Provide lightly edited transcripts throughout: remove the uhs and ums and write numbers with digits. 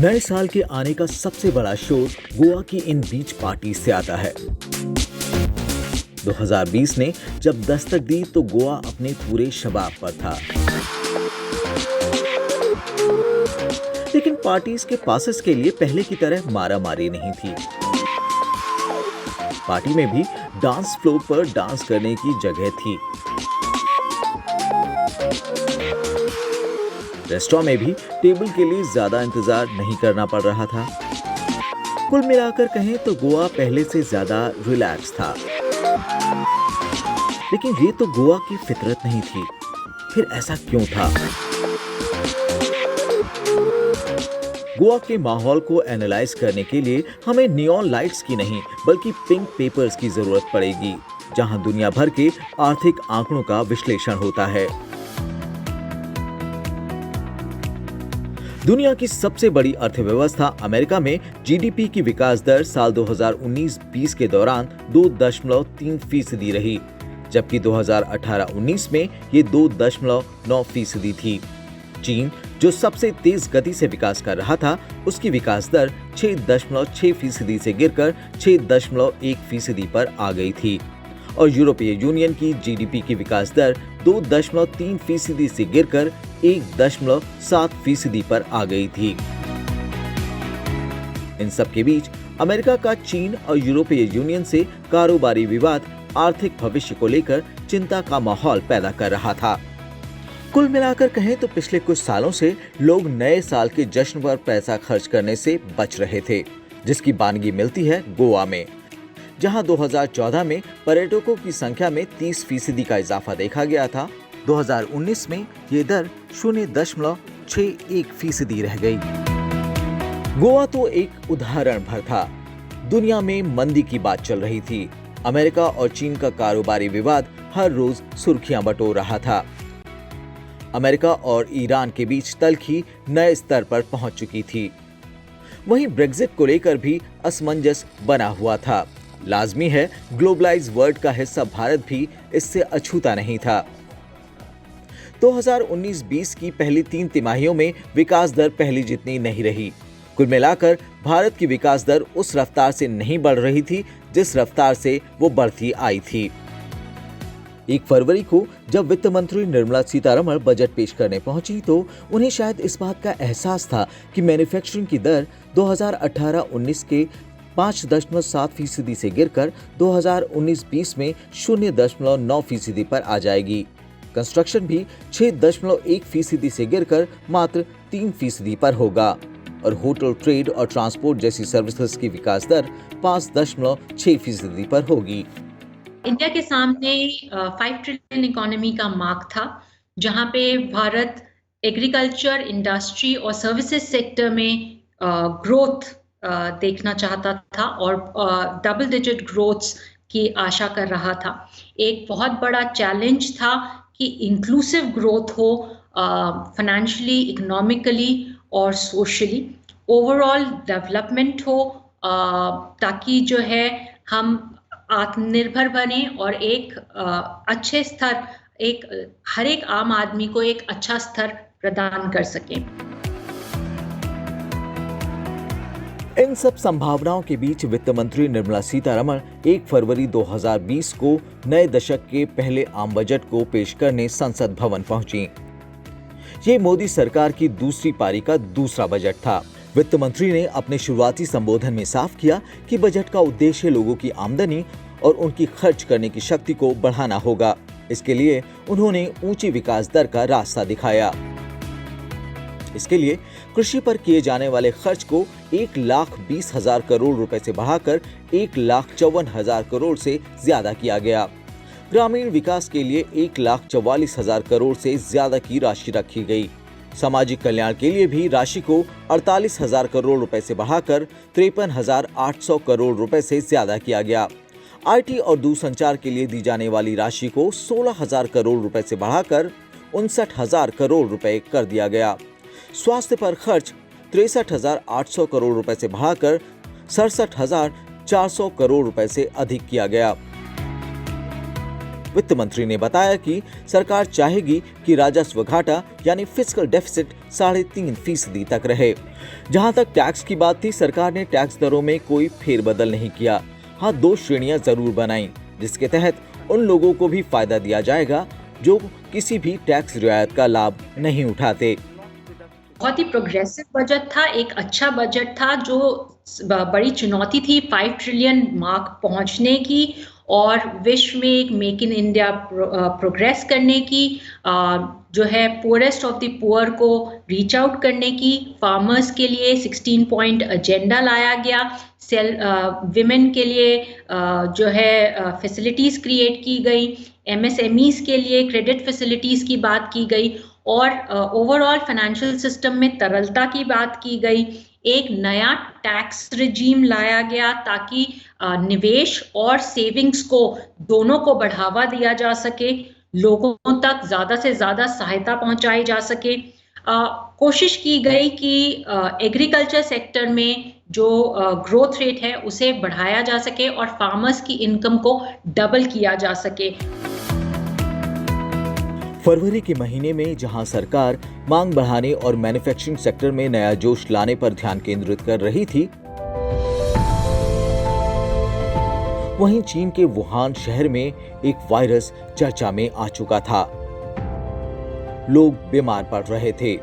नए साल के आने का सबसे बड़ा शोर गोवा की इन बीच पार्टी से आता है। 2020 ने जब दस्तक दी तो गोवा अपने पूरे शबाब पर था, लेकिन पार्टीज के पासेस के लिए पहले की तरह मारामारी नहीं थी। पार्टी में भी डांस फ्लोर पर डांस करने की जगह थी। रेस्टोरेंट में भी टेबल के लिए ज्यादा इंतजार नहीं करना पड़ रहा था। कुल मिलाकर कहें तो गोवा पहले से ज्यादा रिलैक्स था। लेकिन ये तो गोवा की फितरत नहीं थी। फिर ऐसा क्यों था? गोवा के माहौल को एनालाइज करने के लिए हमें नियॉन लाइट्स की नहीं बल्कि पिंक पेपर्स की जरूरत पड़ेगी, जहां दुनिया भर के आर्थिक आंकड़ों का विश्लेषण होता है। दुनिया की सबसे बड़ी अर्थव्यवस्था अमेरिका में जीडीपी की विकास दर साल 2019-20 के दौरान 2.3% रही, जबकि 2018-19 में ये 2.9% थी। चीन, जो सबसे तेज गति से विकास कर रहा था, उसकी विकास दर 6.6% से गिरकर 6.1% पर आ गई थी और यूरोपीय यूनियन की जीडीपी की विकास दर 2.3% से गिरकर 1.7% पर आ गई थी। इन सब के बीच अमेरिका का चीन और यूरोपीय यूनियन से कारोबारी विवाद आर्थिक भविष्य को लेकर चिंता का माहौल पैदा कर रहा था। कुल मिलाकर कहें तो पिछले कुछ सालों से लोग नए साल के जश्न पर पैसा खर्च करने से बच रहे थे, जिसकी बानगी मिलती है गोवा में, जहां 2014 में पर्यटकों की संख्या में 30% का इजाफा देखा गया था। 2019 में ये दर 0.61% रह गई। गोवा तो एक उदाहरण भर था। दुनिया में मंदी की बात चल रही थी। अमेरिका और चीन का कारोबारी विवाद हर रोज सुर्खियां बटोर रहा था। अमेरिका और ईरान के बीच तल्खी नए स्तर पर पहुंच चुकी थी। वहीं ब्रेक्जिट को लेकर भी असमंजस बना हुआ था। लाजमी है, ग्लोबलाइज वर्ल्ड का हिस्सा भारत भी इससे अछूता नहीं था। 2019-20 की पहली 3 तिमाहियों में विकास दर पहली जितनी नहीं रही। कुल मिलाकर भारत की विकास दर उस रफ्तार से नहीं बढ़ रही थी जिस रफ्तार से वो बढ़ती आई थी। 1 फरवरी को जब वित्त मंत्री निर्मला सीतारमण बजट पेश करने पहुंची तो उन्हें शायद इस बात का एहसास था कि मैन्युफैक्चरिंग की दर 2018-19 के 5.7% से गिरकर 2019-20 में 0.9% पर आ जाएगी। कंस्ट्रक्शन भी 6.1% से गिरकर मात्र 3% पर होगा और होटल, ट्रेड और ट्रांसपोर्ट जैसी सर्विसेज की विकास दर 5.6% पर होगी। इंडिया के सामने 5 ट्रिलियन इकोनॉमी का मार्क था, जहां पे भारत एग्रीकल्चर, इंडस्ट्री और सर्विसेज सेक्टर में ग्रोथ देखना चाहता था और डबल डिजिट ग्रोथ्स की आशा कर रहा था। एक बहुत बड़ा चैलेंज था कि इंक्लूसिव ग्रोथ हो, फाइनेंशियली, इकोनॉमिकली और सोशली, ओवरऑल डेवलपमेंट हो, ताकि जो है हम आत्मनिर्भर बने और एक अच्छे स्तर, हर एक आम आदमी को एक अच्छा स्तर प्रदान कर सकें। इन सब संभावनाओं के बीच वित्त मंत्री निर्मला सीतारमण 1 फरवरी 2020 को नए दशक के पहले आम बजट को पेश करने संसद भवन पहुंची। ये मोदी सरकार की दूसरी पारी का दूसरा बजट था। वित्त मंत्री ने अपने शुरुआती संबोधन में साफ किया कि बजट का उद्देश्य लोगों की आमदनी और उनकी खर्च करने की शक्ति को बढ़ाना होगा। इसके लिए उन्होंने ऊंची विकास दर का रास्ता दिखाया। इसके लिए कृषि पर किए जाने वाले खर्च को 1,20,000 करोड़ रुपए से बढ़ाकर 1,54,000 करोड़ से ज्यादा किया गया। ग्रामीण विकास के लिए 1,44,000 करोड़ से ज्यादा की राशि रखी गई। सामाजिक कल्याण के लिए भी राशि को 48,000 करोड़ रुपए से बढ़ाकर 53,800 करोड़ रुपए से ज्यादा किया गया। आईटी और दूरसंचार के लिए दी जाने वाली राशि को 16,000 करोड़ रुपए से बढ़ाकर 59,000 करोड़ रुपए कर दिया गया। स्वास्थ्य पर खर्च 63,800 करोड़ रुपए से बढ़ाकर 67,400 करोड़ रुपए से अधिक किया गया। वित्त मंत्री ने बताया कि सरकार चाहेगी कि राजस्व घाटा यानी फिस्कल डेफिसिट 3.5% तक रहे। जहां तक टैक्स की बात थी, सरकार ने टैक्स दरों में कोई फेरबदल नहीं किया। हाँ, 2 श्रेणियां जरूर बनाई, जिसके तहत उन लोगों को भी फायदा दिया जाएगा जो किसी भी टैक्स रियायत का लाभ नहीं उठाते। बहुत ही प्रोग्रेसिव बजट था, एक अच्छा बजट था जो बड़ी चुनौती थी 5 ट्रिलियन मार्क पहुंचने की और विश्व में एक मेक इन इंडिया प्रोग्रेस करने की, जो है पुअरेस्ट ऑफ द पुअर को रीच आउट करने की, फार्मर्स के लिए 16 पॉइंट एजेंडा लाया गया, विमेन के लिए जो है फैसिलिटीज क्रिएट की गई, एमएसएमईज के लिए क्रेडिट फैसिलिटीज की बात की गई और ओवरऑल फाइनेंशियल सिस्टम में तरलता की बात की गई। एक नया टैक्स रिजीम लाया गया ताकि निवेश और सेविंग्स को दोनों को बढ़ावा दिया जा सके, लोगों तक ज्यादा से ज्यादा सहायता पहुंचाई जा सके। कोशिश की गई कि एग्रीकल्चर सेक्टर में जो ग्रोथ रेट है उसे बढ़ाया जा सके और फार्मर्स की इनकम को डबल किया जा सके। फरवरी के महीने में जहां सरकार मांग बढ़ाने और मैन्युफैक्चरिंग सेक्टर में नया जोश लाने पर ध्यान केंद्रित कर रही थी, वहीं चीन के वुहान शहर में एक वायरस चर्चा में आ चुका था। लोग बीमार पड़ रहे थे।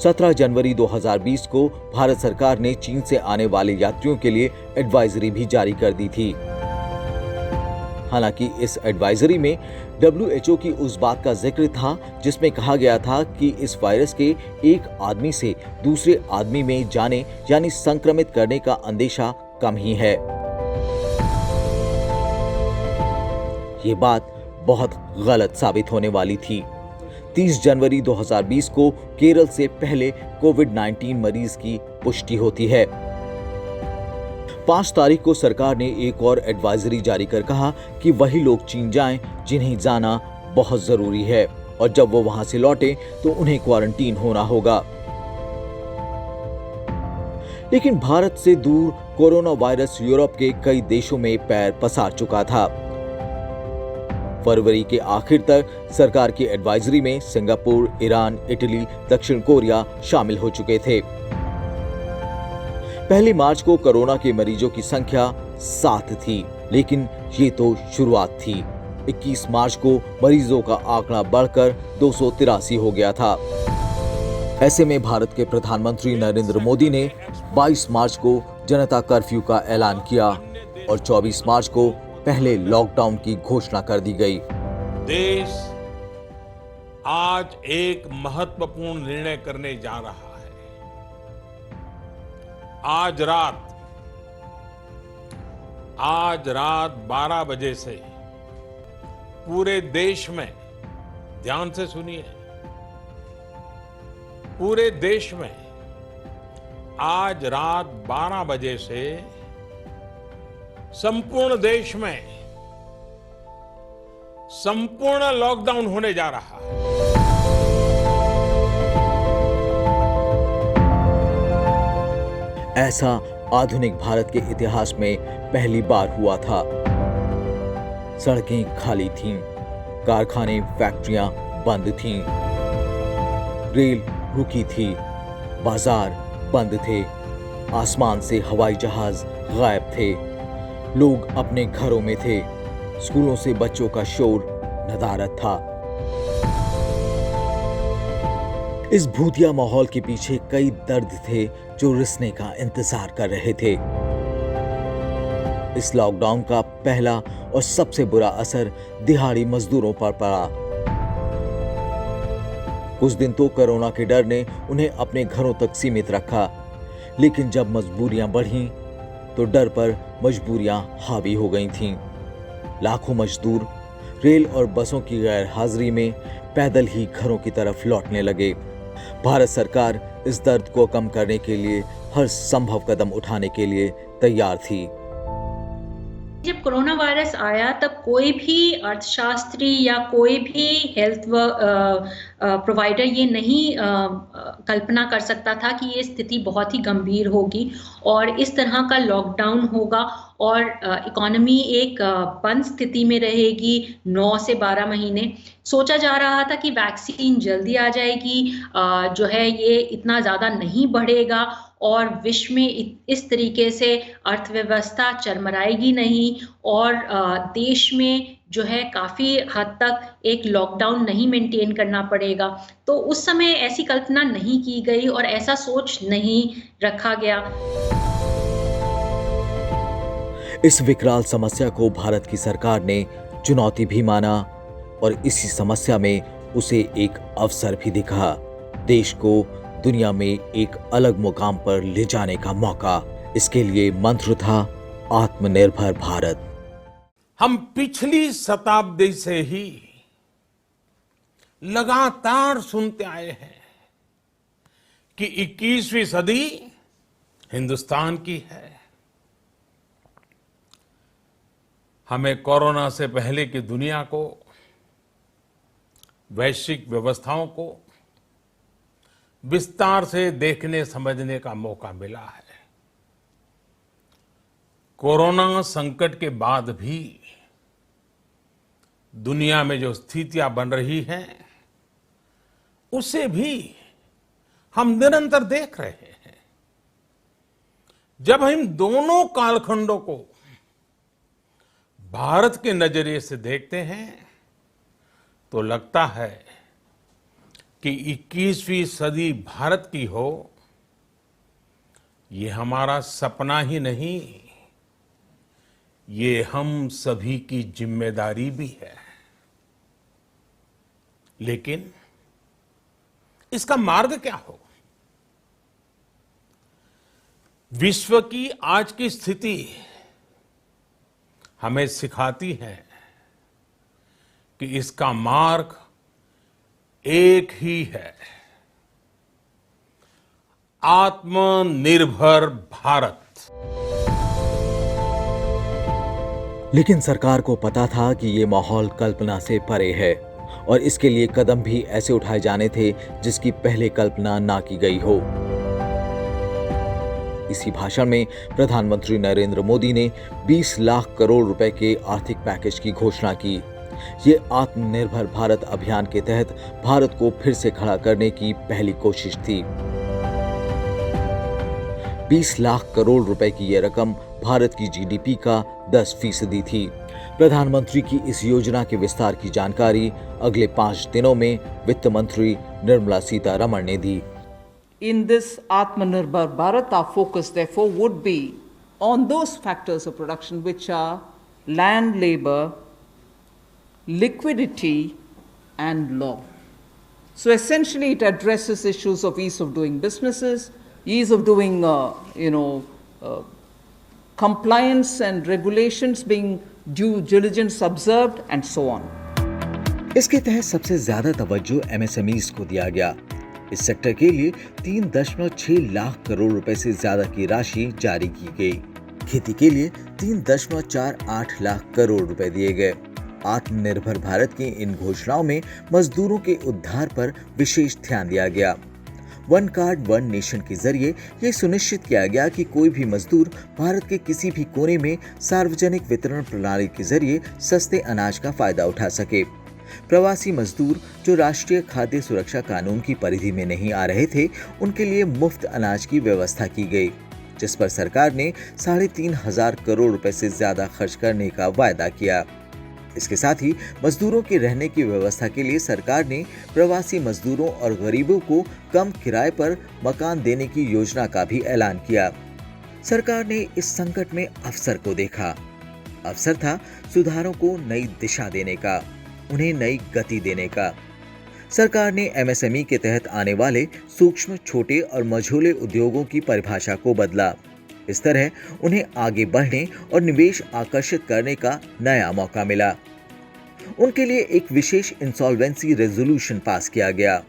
17 जनवरी 2020 को भारत सरकार ने चीन से आने वाले यात्रियों के लिए एडवाइजरी भी जारी कर दी थी। हालांकि इस एडवाइजरी में WHO की उस बात का जिक्र था जिसमें कहा गया था कि इस वायरस के एक आदमी से दूसरे आदमी में जाने यानी संक्रमित करने का अंदेशा कम ही है। ये बात बहुत गलत साबित होने वाली थी। 30 जनवरी 2020 को केरल से पहले कोविड-19 मरीज की पुष्टि होती है। 5 तारीख को सरकार ने एक और एडवाइजरी जारी कर कहा कि वही लोग चीन जाएं जिन्हें जाना बहुत जरूरी है और जब वो वहां से लौटे तो उन्हें क्वारंटीन होना होगा। लेकिन भारत से दूर कोरोना वायरस यूरोप के कई देशों में पैर पसार चुका था। फरवरी के आखिर तक सरकार की एडवाइजरी में सिंगापुर, ईरान, इटली, दक्षिण कोरिया शामिल हो चुके थे। 1 मार्च को कोरोना के मरीजों की संख्या 7 थी, लेकिन ये तो शुरुआत थी। 21 मार्च को मरीजों का आंकड़ा बढ़कर 283 हो गया था। ऐसे में भारत के प्रधानमंत्री नरेंद्र मोदी ने 22 मार्च को जनता कर्फ्यू का ऐलान किया और 24 मार्च को पहले लॉकडाउन की घोषणा कर दी गई। देश आज एक महत्वपूर्ण निर्णय करने जा रहा है। आज रात 12 बजे से पूरे देश में, ध्यान से सुनिए, पूरे देश में आज रात 12 बजे से संपूर्ण देश में संपूर्ण लॉकडाउन होने जा रहा है। ऐसा आधुनिक भारत के इतिहास में पहली बार हुआ था। सड़कें खाली थीं, कारखाने, फैक्ट्रियां बंद थीं, रेल रुकी थी, बाजार बंद थे, आसमान से हवाई जहाज गायब थे, लोग अपने घरों में थे, स्कूलों से बच्चों का शोर नदारद था। इस भूतिया माहौल के पीछे कई दर्द थे जो रिसने का इंतजार कर रहे थे। इस लॉकडाउन का पहला और सबसे बुरा असर दिहाड़ी मजदूरों पर पड़ा। कुछ दिन तो कोरोना के डर ने उन्हें अपने घरों तक सीमित रखा, लेकिन जब मजबूरियां बढ़ीं तो डर पर मजबूरियां हावी हो गई थीं। लाखों मजदूर रेल और बसों की गैर हाजिरी में पैदल ही घरों की तरफ लौटने लगे। भारत सरकार इस दर्द को कम करने के लिए हर संभव कदम उठाने के लिए तैयार थी। जब कोरोना वायरस आया तब कोई भी अर्थशास्त्री या कोई भी हेल्थ प्रोवाइडर ये नहीं कल्पना कर सकता था कि ये स्थिति बहुत ही गंभीर होगी और इस तरह का लॉकडाउन होगा और इकोनॉमी एक बंद स्थिति में रहेगी 9 से 12 महीने। सोचा जा रहा था कि वैक्सीन जल्दी आ जाएगी, जो है ये इतना ज़्यादा नहीं बढ़ेगा और विश्व में इस तरीके से अर्थव्यवस्था चरमराएगी नहीं और देश में जो है काफ़ी हद तक एक लॉकडाउन नहीं मेंटेन करना पड़ेगा। तो उस समय ऐसी कल्पना नहीं की गई और ऐसा सोच नहीं रखा गया। इस विकराल समस्या को भारत की सरकार ने चुनौती भी माना और इसी समस्या में उसे एक अवसर भी दिखा, देश को दुनिया में एक अलग मुकाम पर ले जाने का मौका। इसके लिए मंत्र था आत्मनिर्भर भारत। हम पिछली शताब्दी से ही लगातार सुनते आए हैं कि 21वीं सदी हिंदुस्तान की है। हमें कोरोना से पहले की दुनिया को, वैश्विक व्यवस्थाओं को विस्तार से देखने समझने का मौका मिला है। कोरोना संकट के बाद भी दुनिया में जो स्थितियां बन रही हैं, उसे भी हम निरंतर देख रहे हैं। जब हम दोनों कालखंडों को भारत के नजरिए से देखते हैं तो लगता है कि 21वीं सदी भारत की हो, ये हमारा सपना ही नहीं, ये हम सभी की जिम्मेदारी भी है। लेकिन इसका मार्ग क्या हो? विश्व की आज की स्थिति हमें सिखाती है कि इसका मार्ग एक ही है, आत्मनिर्भर भारत। लेकिन सरकार को पता था कि ये माहौल कल्पना से परे है और इसके लिए कदम भी ऐसे उठाए जाने थे जिसकी पहले कल्पना ना की गई हो। इसी भाषण में प्रधानमंत्री नरेंद्र मोदी ने 20 लाख करोड़ रुपए के आर्थिक पैकेज की घोषणा की। ये आत्मनिर्भर भारत अभियान के तहत भारत को फिर से खड़ा करने की पहली कोशिश थी। 20 लाख करोड़ रुपए की यह रकम भारत की जीडीपी का 10% थी। प्रधानमंत्री की इस योजना के विस्तार की जानकारी अगले 5 दिनों में वित्त मंत्री निर्मला सीतारमण ने दी। In this Atmanirbhar Bharat, our focus therefore would be on those factors of production which are land, labor, liquidity and law. So essentially it addresses issues of ease of doing businesses, ease of doing compliance and regulations being due diligence observed and so on. इसके तहत सबसे ज्यादा तवज्जो MSMEs को दिया गया। इस sector के लिए 3.6 लाख करोड़ रुपए से ज्यादा की राशि जारी की गई। खेती के लिए 3.48 लाख करोड़ रुपए दिए गए। आत्मनिर्भर भारत की इन घोषणाओं में मजदूरों के उद्धार पर विशेष ध्यान दिया गया। वन कार्ड वन नेशन के जरिए ये सुनिश्चित किया गया कि कोई भी मजदूर भारत के किसी भी कोने में सार्वजनिक वितरण प्रणाली के जरिए सस्ते अनाज का फायदा उठा सके। प्रवासी मजदूर जो राष्ट्रीय खाद्य सुरक्षा कानून की परिधि में नहीं आ रहे थे, उनके लिए मुफ्त अनाज की व्यवस्था की गई, जिस पर सरकार ने 3,500 करोड़ रुपए से ज्यादा खर्च करने का वायदा किया। इसके साथ ही मजदूरों के रहने की व्यवस्था के लिए सरकार ने प्रवासी मजदूरों और गरीबों को कम किराए पर मकान देने की योजना का भी ऐलान किया। सरकार ने इस संकट में अवसर को देखा। अवसर था सुधारों को नई दिशा देने का, उन्हें नई गति देने का। सरकार ने एमएसएमई के तहत आने वाले सूक्ष्म, छोटे और मझोले उद्योगों की परिभाषा को बदला। इस तरह उन्हें आगे बढ़ने और निवेश आकर्षित करने का नया मौका मिला। उनके लिए एक विशेष इंसॉल्वेंसी रेजोल्यूशन पास किया गया।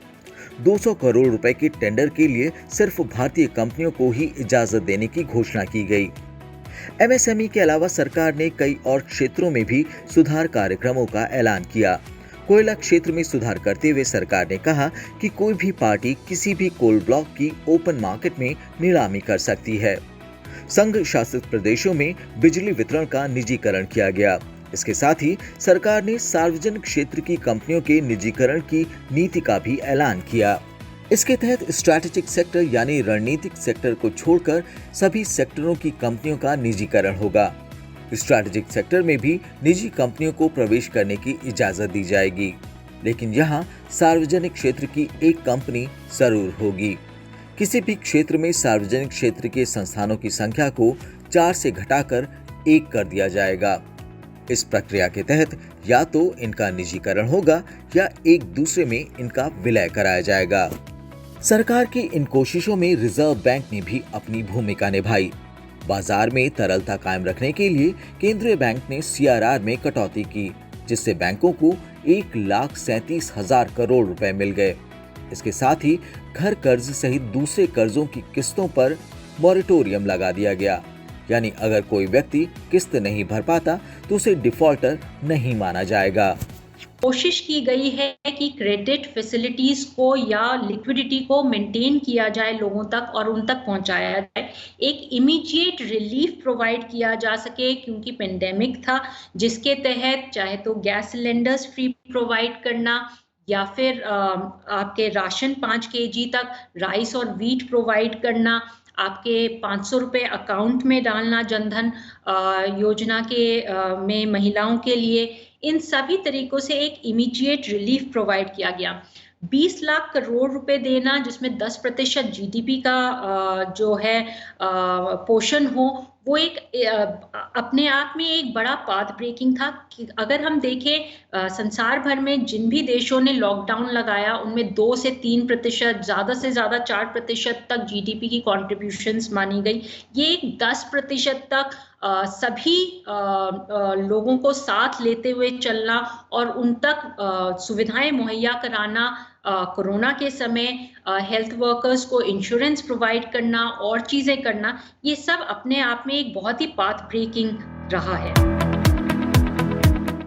200 करोड़ रुपए के टेंडर के लिए सिर्फ भारतीय कंपनियों को ही इजाजत देने की घोषणा की गई। एमएसएमई के अलावा सरकार ने कई और क्षेत्रों में भी सुधार कार्यक्रमों का ऐलान किया। कोयला क्षेत्र में सुधार करते हुए सरकार ने कहा कि कोई भी पार्टी किसी भी कोल ब्लॉक की ओपन मार्केट में नीलामी कर सकती है। संघ शासित प्रदेशों में बिजली वितरण का निजीकरण किया गया। इसके साथ ही सरकार ने सार्वजनिक क्षेत्र की कंपनियों के निजीकरण की नीति का भी ऐलान किया। इसके तहत स्ट्रैटेजिक सेक्टर यानी रणनीतिक सेक्टर को छोड़कर सभी सेक्टरों की कंपनियों का निजीकरण होगा। स्ट्रैटेजिक सेक्टर में भी निजी कंपनियों को प्रवेश करने की इजाजत दी जाएगी, लेकिन यहाँ सार्वजनिक क्षेत्र की एक कंपनी जरूर होगी। किसी भी क्षेत्र में सार्वजनिक क्षेत्र के संस्थानों की संख्या को 4 से घटाकर 1 कर दिया जाएगा। इस प्रक्रिया के तहत या तो इनका निजीकरण होगा या एक दूसरे में इनका विलय कराया जाएगा। सरकार की इन कोशिशों में रिजर्व बैंक ने भी अपनी भूमिका निभाई। बाजार में तरलता कायम रखने के लिए केंद्रीय बैंक ने CRR में कटौती की, जिससे बैंकों को 1,37,000 करोड़ रुपए मिल गए। इसके साथ ही घर कर्ज सहित दूसरे कर्जों की किस्तों पर मॉरेटोरियम लगा दिया गया, यानी अगर कोई व्यक्ति किस्त नहीं भर पाता तो उसे डिफॉल्टर नहीं माना जाएगा। कोशिश की गई है कि क्रेडिट फैसिलिटीज को या लिक्विडिटी को मेंटेन किया जाए लोगों तक और उन तक पहुंचाया जाए, एक इमीडिएट रिलीफ प्रोवाइड किया जा सके, क्योंकि पेंडेमिक था जिसके तहत चाहे तो गैस सिलेंडर्स फ्री प्रोवाइड करना या फिर आपके राशन 5 kg तक राइस और व्हीट प्रोवाइड करना, आपके 500 रुपये अकाउंट में डालना जनधन योजना के में महिलाओं के लिए, इन सभी तरीकों से एक इमीडिएट रिलीफ प्रोवाइड किया गया। 20 लाख करोड़ रुपए देना, जिसमें 10% GDP का जो है पोषण हो, वो एक अपने आप में एक बड़ा पाथ ब्रेकिंग था। कि अगर हम देखें संसार भर में जिन भी देशों ने लॉकडाउन लगाया उनमें 2 से 3%, ज़्यादा से ज़्यादा 4% तक GDP की कॉन्ट्रीब्यूशंस मानी गई। ये एक 10% तक सभी लोगों को साथ लेते हुए चलना और उन तक सुविधाएं मुहैया कराना, कोरोना के समय हेल्थ वर्कर्स को इंश्योरेंस प्रोवाइड करना और चीज़ें करना, ये सब अपने आप में एक बहुत ही पाथ ब्रेकिंग रहा है।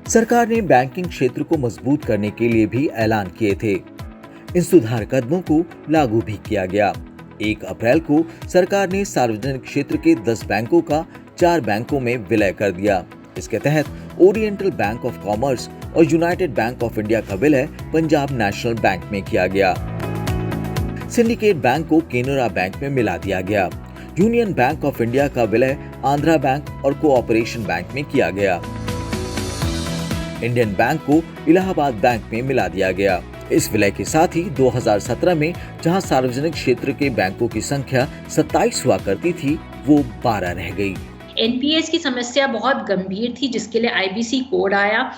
सरकार ने बैंकिंग क्षेत्र को मजबूत करने के लिए भी ऐलान किए थे। इन सुधार कदमों को लागू भी किया गया। 1 अप्रैल को सरकार ने सार्वजनिक क्षेत्र के 10 बैंकों का 4 बैंकों में विलय कर दिया। इसके तहत ओरिएंटल बैंक ऑफ कॉमर्स और यूनाइटेड बैंक ऑफ इंडिया का विलय पंजाब नेशनल बैंक में किया गया। सिंडिकेट बैंक को केनरा बैंक में मिला दिया गया। यूनियन बैंक ऑफ इंडिया का विलय आंध्रा बैंक और कोऑपरेशन बैंक में किया गया। इंडियन बैंक को इलाहाबाद बैंक में मिला दिया गया। इस विलय के साथ ही 2017 में जहां सार्वजनिक क्षेत्र के बैंकों की संख्या 27 हुआ करती थी, वो 12 रह गई। NPAs की समस्या बहुत गंभीर थी, जिसके लिए IBC कोड आया।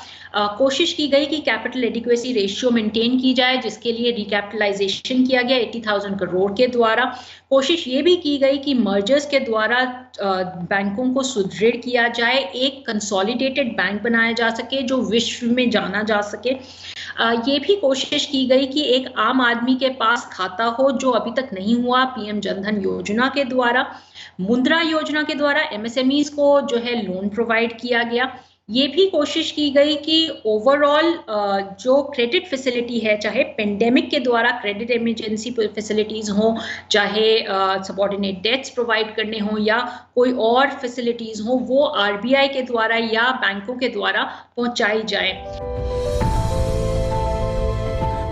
कोशिश की गई कि कैपिटल एडिक्वेसी रेशियो मेंटेन की जाए, जिसके लिए रिकैपिटलाइजेशन किया गया 80,000 करोड़ के द्वारा। कोशिश ये भी की गई कि मर्जर्स के द्वारा बैंकों को सुदृढ़ किया जाए, एक कंसोलिडेटेड बैंक बनाया जा सके जो विश्व में जाना जा सके। ये भी कोशिश की गई कि एक आम आदमी के पास खाता हो, जो अभी तक नहीं हुआ PM जनधन योजना के द्वारा। मुद्रा योजना के द्वारा MSMEs को जो है लोन प्रोवाइड किया गया। ये भी कोशिश की गई कि ओवरऑल जो क्रेडिट फैसिलिटी है, चाहे पेंडेमिक के द्वारा क्रेडिट इमरजेंसी फैसिलिटीज़ हों, चाहे सबऑर्डिनेट डेट्स प्रोवाइड करने हों या कोई और फैसिलिटीज़ हों, वो RBI के द्वारा या बैंकों के द्वारा पहुंचाई जाए।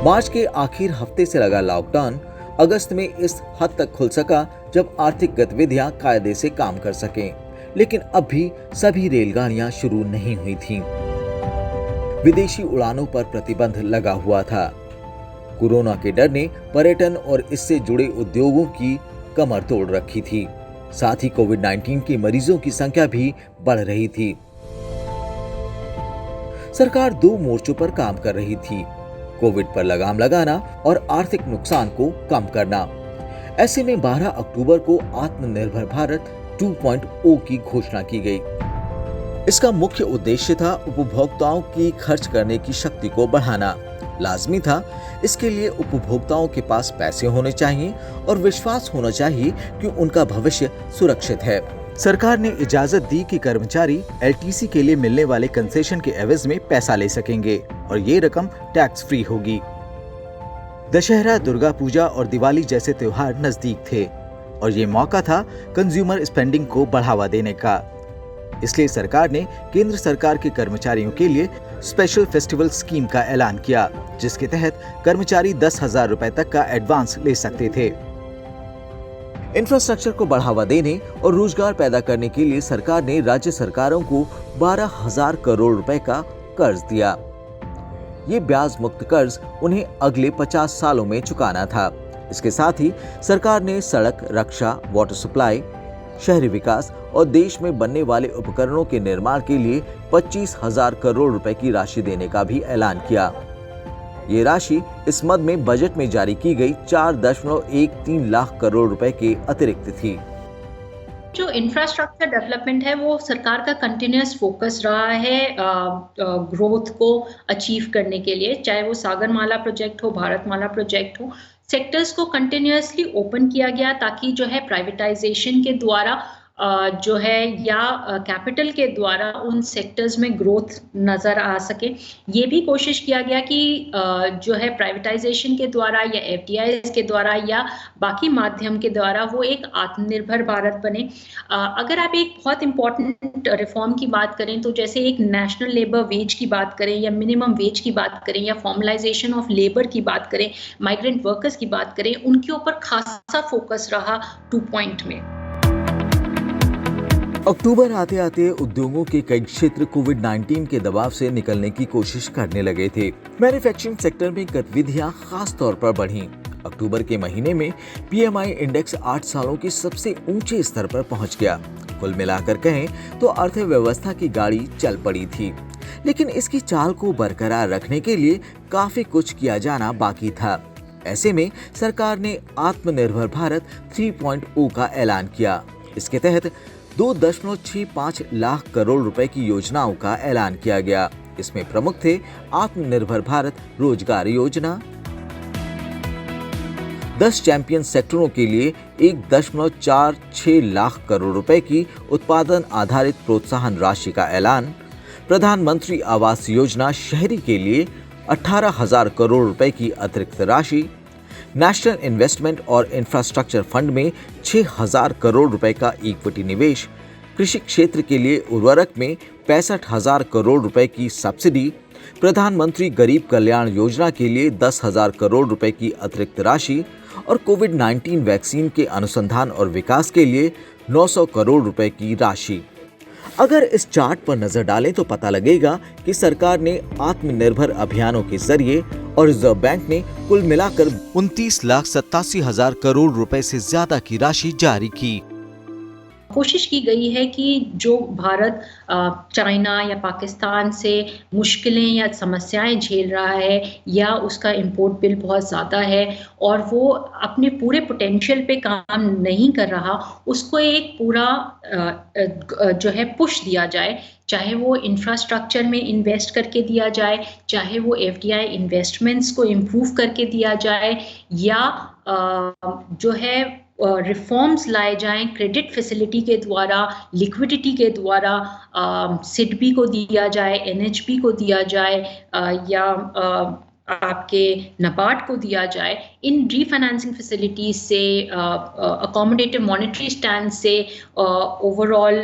मार्च के आखिर हफ्ते से लगा लॉकडाउन अगस्त में इस हद तक खुल सका जब आर्थिक गतिविधियां कायदे से काम कर सकें, लेकिन अब भी सभी रेलगाड़ियां शुरू नहीं हुई थीं। विदेशी उड़ानों पर प्रतिबंध लगा हुआ था। कोरोना के डर ने पर्यटन और इससे जुड़े उद्योगों की कमर तोड़ रखी थी। साथ ही कोविड-19 के मरीजों की संख्या भी बढ़ रही थी। सरकार 2 मोर्चों पर काम कर रही थी, कोविड पर लगाम लगाना और आर्थिक नुकसान को कम करना। ऐसे में 12 अक्टूबर को आत्मनिर्भर भारत 2.0 की घोषणा की गई। इसका मुख्य उद्देश्य था उपभोक्ताओं की खर्च करने की शक्ति को बढ़ाना। लाजमी था, इसके लिए उपभोक्ताओं के पास पैसे होने चाहिए और विश्वास होना चाहिए कि उनका भविष्य सुरक्षित है। सरकार ने इजाजत दी कि कर्मचारी LTC के लिए मिलने वाले कंसेशन के एवज में पैसा ले सकेंगे और ये रकम टैक्स फ्री होगी। दशहरा, दुर्गा पूजा और दिवाली जैसे त्योहार नजदीक थे। और ये मौका था कंज्यूमर स्पेंडिंग को बढ़ावा देने का। इसलिए सरकार ने केंद्र सरकार के कर्मचारियों के लिए स्पेशल फेस्टिवल स्कीम का ऐलान किया, जिसके तहत कर्मचारी 10,000 रुपए तक का एडवांस ले सकते थे। इंफ्रास्ट्रक्चर को बढ़ावा देने और रोजगार पैदा करने के लिए सरकार ने राज्य सरकारों को 12,000 करोड़ रुपए का कर्ज दिया। ये ब्याज मुक्त कर्ज उन्हें अगले 50 सालों में चुकाना था। इसके साथ ही सरकार ने सड़क, रक्षा, वाटर सप्लाई, शहरी विकास और देश में बनने वाले उपकरणों के निर्माण के लिए 25,000 करोड़ रुपए की राशि देने का भी ऐलान किया। ये राशि इस मद में बजट में जारी की गई 4.13 लाख करोड़ रुपए के अतिरिक्त थी। जो इंफ्रास्ट्रक्चर डेवलपमेंट है वो सरकार का कंटिन्यूअस फोकस रहा है ग्रोथ को अचीव करने के लिए, चाहे वो सागरमाला प्रोजेक्ट हो, भारतमाला प्रोजेक्ट हो। सेक्टर्स को कंटिन्यूअसली ओपन किया गया ताकि जो है प्राइवेटाइजेशन के द्वारा जो है या कैपिटल के द्वारा उन सेक्टर्स में ग्रोथ नज़र आ सके। ये भी कोशिश किया गया कि जो है प्राइवेटाइजेशन के द्वारा या एफडीआईज के द्वारा या बाकी माध्यम के द्वारा वो एक आत्मनिर्भर भारत बने। अगर आप एक बहुत इम्पॉर्टेंट रिफॉर्म की बात करें तो जैसे एक नेशनल लेबर वेज की बात करें या मिनिमम वेज की बात करें या फॉर्मलाइजेशन ऑफ लेबर की बात करें, माइग्रेंट वर्कर्स की बात करें, उनके ऊपर खासा फोकस रहा 2 पॉइंट में। अक्टूबर आते आते उद्योगों के कई क्षेत्र कोविड-19 के दबाव से निकलने की कोशिश करने लगे थे। मैन्युफैक्चरिंग सेक्टर में गतिविधियां खास तौर पर बढ़ी। अक्टूबर के महीने में पीएमआई इंडेक्स 8 सालों के सबसे ऊंचे स्तर पर पहुंच गया। कुल मिलाकर कहें तो अर्थव्यवस्था की गाड़ी चल पड़ी थी, लेकिन इसकी चाल को बरकरार रखने के लिए काफी कुछ किया जाना बाकी था। ऐसे में सरकार ने आत्मनिर्भर भारत 3.0 का ऐलान किया। इसके तहत 2.65 लाख करोड़ रुपए की योजनाओं का ऐलान किया गया। इसमें प्रमुख थे आत्मनिर्भर भारत रोजगार योजना, 10 चैंपियन सेक्टरों के लिए 1.46 लाख करोड़ रुपए की उत्पादन आधारित प्रोत्साहन राशि का ऐलान, प्रधानमंत्री आवास योजना शहरी के लिए 18,000 करोड़ रुपए की अतिरिक्त राशि, नेशनल इन्वेस्टमेंट और इंफ्रास्ट्रक्चर फंड में 6,000 करोड़ रुपए का इक्विटी निवेश, कृषि क्षेत्र के लिए उर्वरक में 65,000 करोड़ रुपए की सब्सिडी, प्रधानमंत्री गरीब कल्याण योजना के लिए 10,000 करोड़ रुपए की अतिरिक्त राशि और कोविड-19 वैक्सीन के अनुसंधान और विकास के लिए 900 करोड़ रुपए की राशि। अगर इस चार्ट पर नजर डालें तो पता लगेगा कि सरकार ने आत्मनिर्भर अभियानों के जरिए और रिजर्व बैंक ने कुल मिलाकर 29,87,000 करोड़ रुपए से ज्यादा की राशि जारी की। कोशिश की गई है कि जो भारत चाइना या पाकिस्तान से मुश्किलें या समस्याएं झेल रहा है या उसका इंपोर्ट बिल बहुत ज़्यादा है और वो अपने पूरे पोटेंशियल पे काम नहीं कर रहा, उसको एक पूरा जो है पुश दिया जाए, चाहे वो इंफ्रास्ट्रक्चर में इन्वेस्ट करके दिया जाए, चाहे वो एफडीआई इन्वेस्टमेंट्स को इम्प्रूव करके दिया जाए या जो है रिफॉर्म्स लाए जाएं क्रेडिट फैसिलिटी के द्वारा, लिक्विडिटी के द्वारा, सिडबी को दिया जाए, एनएचबी को दिया जाए या आपके नबार्ड को दिया जाए। इन रीफाइनेंसिंग फैसिलिटीज से, अकोमोडेटिव मॉनेटरी स्टैंड से, ओवरऑल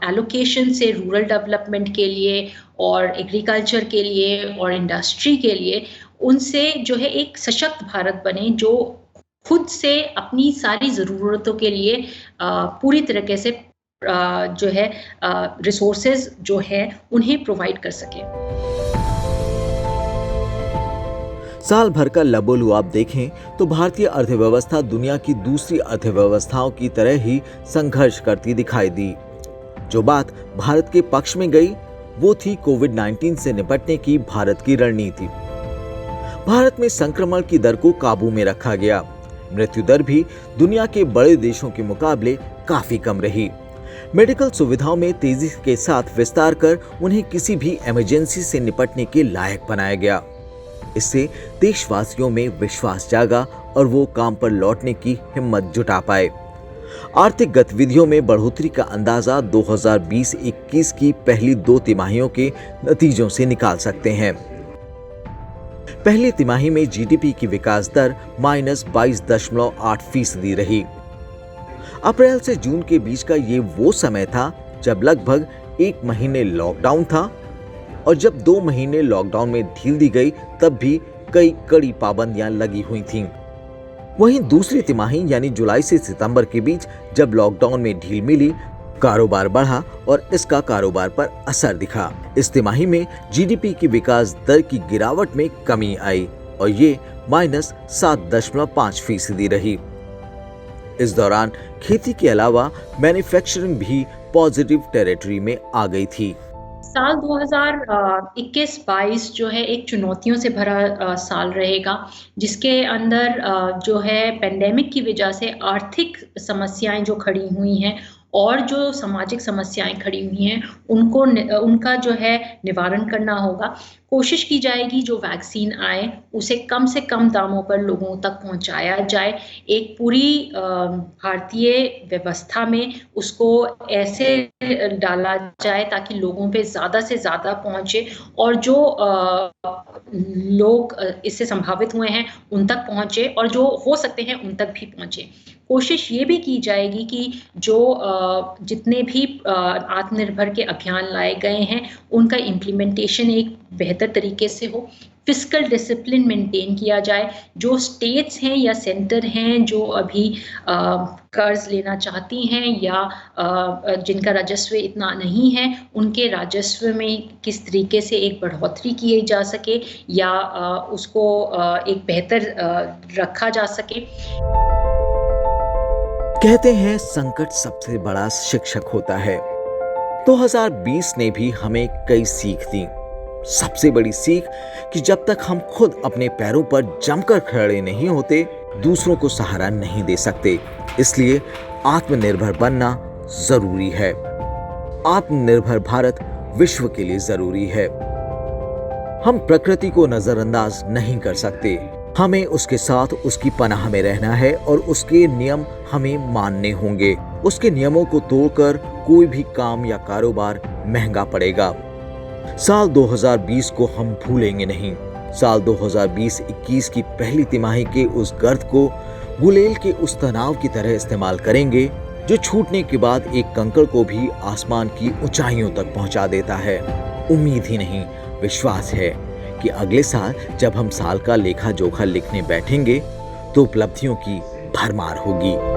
एलोकेशन से रूरल डेवलपमेंट के लिए और एग्रीकल्चर के लिए और इंडस्ट्री के लिए, उनसे जो है एक सशक्त भारत बने जो खुद से अपनी सारी ज़रूरतों के लिए पूरी तरीके से जो है रिसोर्सेज जो है उन्हें प्रोवाइड कर सके। साल भर का लबोलू आप देखें तो भारतीय अर्थव्यवस्था दुनिया की दूसरी अर्थव्यवस्थाओं की तरह ही संघर्ष करती दिखाई दी। जो बात भारत के पक्ष में गई वो थी कोविड-19 से निपटने की भारत की रणनीति। भारत में संक्रमण की दर को काबू में रखा गया। मृत्यु दर भी दुनिया के बड़े देशों के मुकाबले काफी कम रही। मेडिकल सुविधाओं में तेजी के साथ विस्तार कर उन्हें किसी भी इमरजेंसी से निपटने के लायक बनाया गया। इससे देशवासियों में विश्वास जागा और वो काम पर लौटने की हिम्मत जुटा पाए। आर्थिक गतिविधियों में बढ़ोतरी का अंदाजा 2020-21 की पहली 2 तिमाहियों के नतीजों से निकाल सकते हैं। पहली तिमाही में जीडीपी की विकास दर -22.8% रही। अप्रैल से जून के बीच का ये वो समय था जब लगभग 1 महीने लॉकडाउन था और जब 2 महीने लॉकडाउन में ढील दी गई तब भी कई कड़ी पाबंदियां लगी हुई थीं। वहीं दूसरी तिमाही यानी जुलाई से सितंबर के बीच जब लॉकडाउन में ढील मिली, कारोबार बढ़ा और इसका कारोबार पर असर दिखा। इस तिमाही में जीडीपी की विकास दर की गिरावट में कमी आई और ये -7.5% रही। इस दौरान खेती के अलावा मैन्युफैक्चरिंग भी पॉजिटिव टेरिटरी में आ गई थी। साल 2021-22 जो है एक चुनौतियों से भरा साल रहेगा, जिसके अंदर जो है पेंडेमिक की वजह से आर्थिक समस्याएं जो खड़ी हुई हैं और जो सामाजिक समस्याएं खड़ी हुई हैं उनका जो है निवारण करना होगा। कोशिश की जाएगी जो वैक्सीन आए उसे कम से कम दामों पर लोगों तक पहुंचाया जाए। एक पूरी भारतीय व्यवस्था में उसको ऐसे डाला जाए ताकि लोगों पे ज़्यादा से ज़्यादा पहुंचे और जो लोग इससे संभावित हुए हैं उन तक पहुंचे और जो हो सकते हैं उन तक भी पहुंचे। कोशिश ये भी की जाएगी कि जो जितने भी आत्मनिर्भर के अभियान लाए गए हैं उनका इम्प्लीमेंटेशन एक बेहतर तरीके से हो। फिस्कल डिसिप्लिन मेंटेन किया जाए। जो स्टेट्स हैं या सेंटर हैं जो अभी कर्ज लेना चाहती हैं या जिनका राजस्व इतना नहीं है, उनके राजस्व में किस तरीके से एक बढ़ोतरी की जा सके या उसको एक बेहतर रखा जा सके। कहते हैं संकट सबसे बड़ा शिक्षक होता है। 2020 ने भी हमें कई सीख दी। सबसे बड़ी सीख कि जब तक हम खुद अपने पैरों पर जमकर खड़े नहीं होते, दूसरों को सहारा नहीं दे सकते। इसलिए आत्मनिर्भर बनना जरूरी है। आत्मनिर्भर भारत विश्व के लिए जरूरी है। हम प्रकृति को नजरअंदाज नहीं कर सकते। हमें उसके साथ उसकी पनाह में रहना है और उसके नियम हमें मानने होंगे। उसके नियमों को तोड़कर कोई भी काम या कारोबार महंगा पड़ेगा। साल 2020 को हम भूलेंगे नहीं। साल 2020-21 की पहली तिमाही के उस गर्द को गुलेल के उस तनाव की तरह इस्तेमाल करेंगे जो छूटने के बाद एक कंकड़ को भी आसमान की ऊंचाइयों तक पहुंचा देता है। उम्मीद ही नहीं, विश्वास है कि अगले साल जब हम साल का लेखा जोखा लिखने बैठेंगे तो उपलब्धियों की भरमार होगी।